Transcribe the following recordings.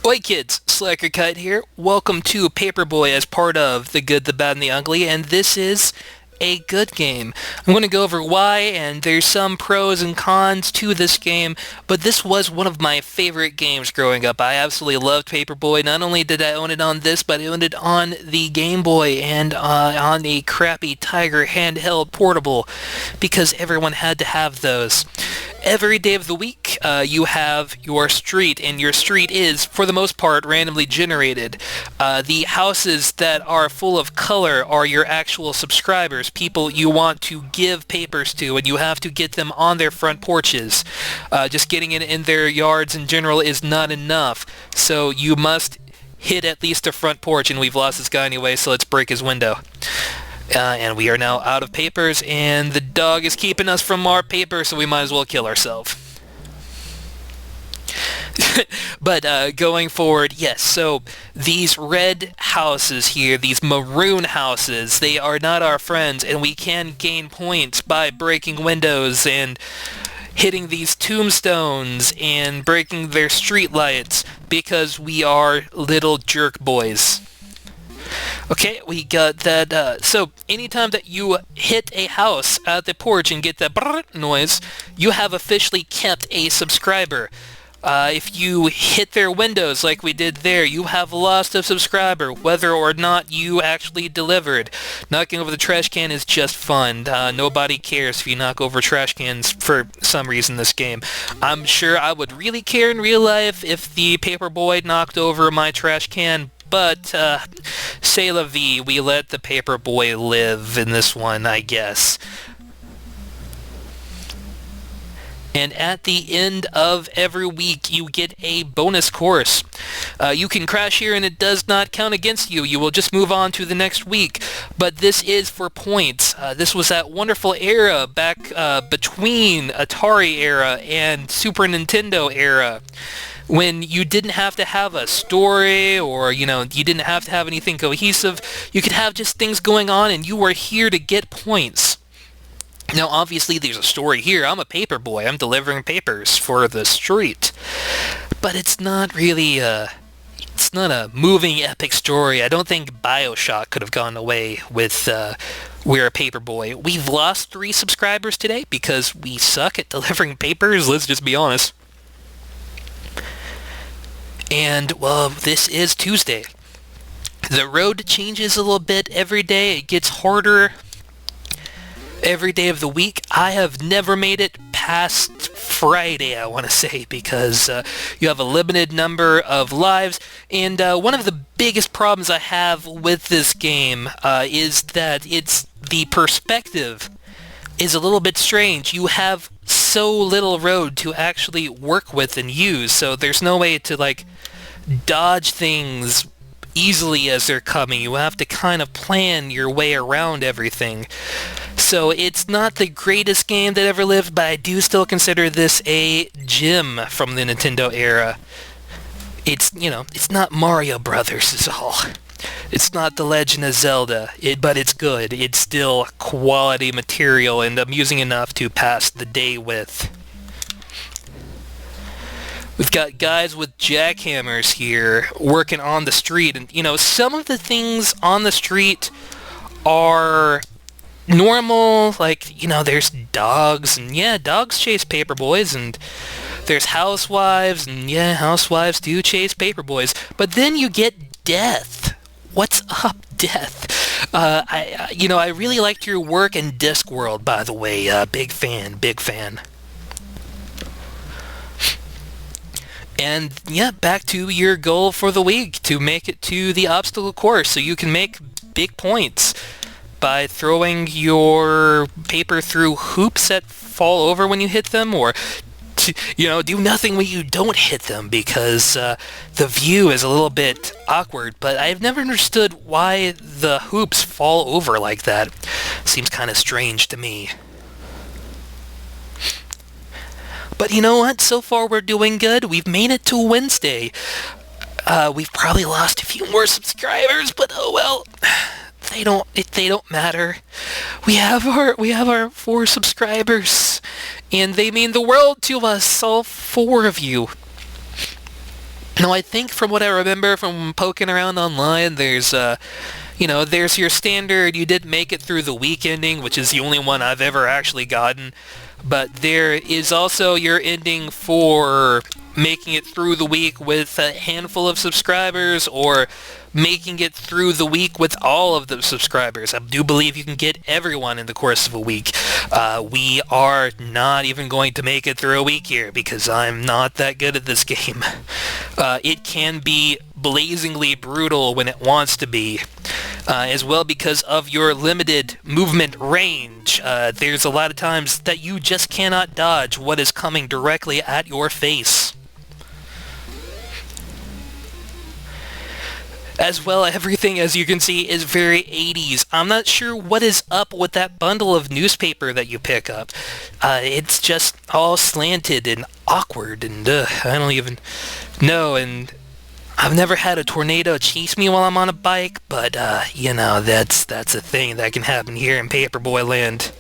Oi kids, Slacker Kite here. Welcome to Paperboy as part of The Good, the Bad, and the Ugly, and this is a good game. I'm going to go over why, and there's some pros and cons to this game, but this was one of my favorite games growing up. I absolutely loved Paperboy. Not only did I own it on this, but I owned it on the Game Boy and on the crappy Tiger handheld portable, because everyone had to have those. Every day of the week, you have your street, and your street is, for the most part, randomly generated. The houses that are full of color are your actual subscribers, people you want to give papers to, and you have to get them on their front porches. Just getting it in their yards in general is not enough, so you must hit at least a front porch, and we've lost this guy anyway, so let's break his window. And we are now out of papers, and the dog is keeping us from our paper, so we might as well kill ourselves. But going forward, yes, so these red houses here, these maroon houses, they are not our friends, and we can gain points by breaking windows and hitting these tombstones and breaking their street lights because we are little jerk boys. Okay, we got that. So anytime that you hit a house at the porch and get that brrr noise, you have officially kept a subscriber. If you hit their windows like we did there, you have lost a subscriber, whether or not you actually delivered. Knocking over the trash can is just fun. Nobody cares if you knock over trash cans for some reason this game. I'm sure I would really care in real life if the Paperboy knocked over my trash can, but, c'est la vie, we let the Paperboy live in this one, I guess. And at the end of every week, you get a bonus course. You can crash here and it does not count against you. You will just move on to the next week. But this is for points. This was that wonderful era back between Atari era and Super Nintendo era, when you didn't have to have a story or, you didn't have to have anything cohesive. You could have just things going on and you were here to get points. Now, obviously, there's a story here. I'm a paper boy. I'm delivering papers for the street. But it's not really it's not a moving epic story. I don't think BioShock could have gone away with We're a Paper Boy. We've lost 3 subscribers today because we suck at delivering papers. Let's just be honest. And, well, this is Tuesday. The road changes a little bit every day. It gets harder every day of the week. I have never made it past Friday, I want to say, because you have a limited number of lives. And one of the biggest problems I have with this game is that the perspective is a little bit strange. You have so little road to actually work with and use, so there's no way to, dodge things easily as they're coming. You have to kind of plan your way around everything. So it's not the greatest game that ever lived, but I do still consider this a gem from the Nintendo era. It's not Mario Brothers is all. It's not The Legend of Zelda, but it's good. It's still quality material and amusing enough to pass the day with. We've got guys with jackhammers here working on the street, and some of the things on the street are normal, there's dogs, and dogs chase paperboys, and there's housewives, and housewives do chase paperboys, but then you get death. What's up, Death? I really liked your work in Discworld, by the way. Big fan. And back to your goal for the week, to make it to the obstacle course so you can make big points by throwing your paper through hoops that fall over when you hit them, or do nothing when you don't hit them, because the view is a little bit awkward. But I've never understood why the hoops fall over like that. Seems kind of strange to me. But you know what? So far we're doing good. We've made it to Wednesday. We've probably lost a few more subscribers, but oh well. They don't matter. We have our 4 subscribers, and they mean the world to us, all 4 of you. Now, I think from what I remember from poking around online, there's your standard, you did make it through the week ending, which is the only one I've ever actually gotten. But there is also your ending for making it through the week with a handful of subscribers, or making it through the week with all of the subscribers. I do believe you can get everyone in the course of a week. We are not even going to make it through a week here because I'm not that good at this game. It can be blazingly brutal when it wants to be, as well because of your limited movement range. There's a lot of times that you just cannot dodge what is coming directly at your face. As well, everything, as you can see, is very 80s. I'm not sure what is up with that bundle of newspaper that you pick up. It's just all slanted and awkward, and I don't even know, and I've never had a tornado chase me while I'm on a bike, but, that's a thing that can happen here in Paperboy land.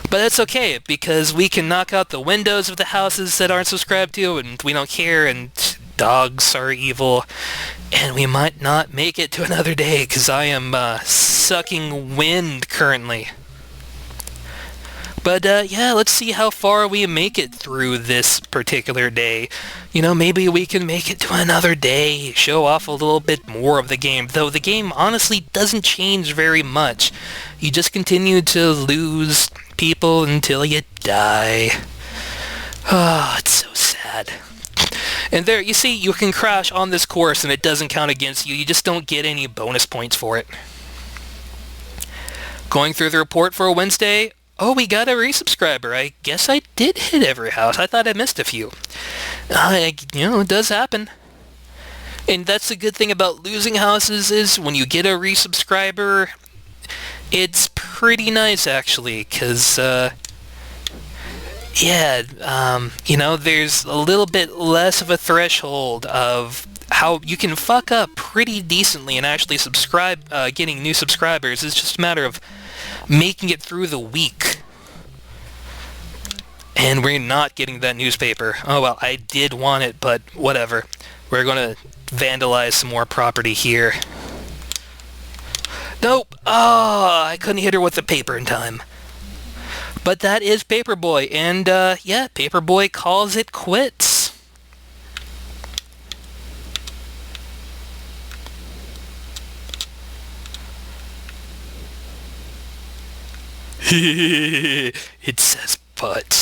But that's okay, because we can knock out the windows of the houses that aren't subscribed to, and we don't care, and dogs are evil, and we might not make it to another day, because I am sucking wind currently. But let's see how far we make it through this particular day. Maybe we can make it to another day, show off a little bit more of the game, though the game honestly doesn't change very much. You just continue to lose people until you die. Oh, it's so sad. And there, you see, you can crash on this course and it doesn't count against you. You just don't get any bonus points for it. Going through the report for a Wednesday. Oh, we got a resubscriber. I guess I did hit every house. I thought I missed a few. It does happen. And that's the good thing about losing houses is when you get a resubscriber, it's pretty nice actually, because there's a little bit less of a threshold of how you can fuck up pretty decently and actually getting new subscribers. It's just a matter of making it through the week. And we're not getting that newspaper. Oh well, I did want it, but whatever. We're gonna vandalize some more property here. Nope! Oh, I couldn't hit her with the paper in time. But that is Paperboy, and Paperboy calls it quits. It says but.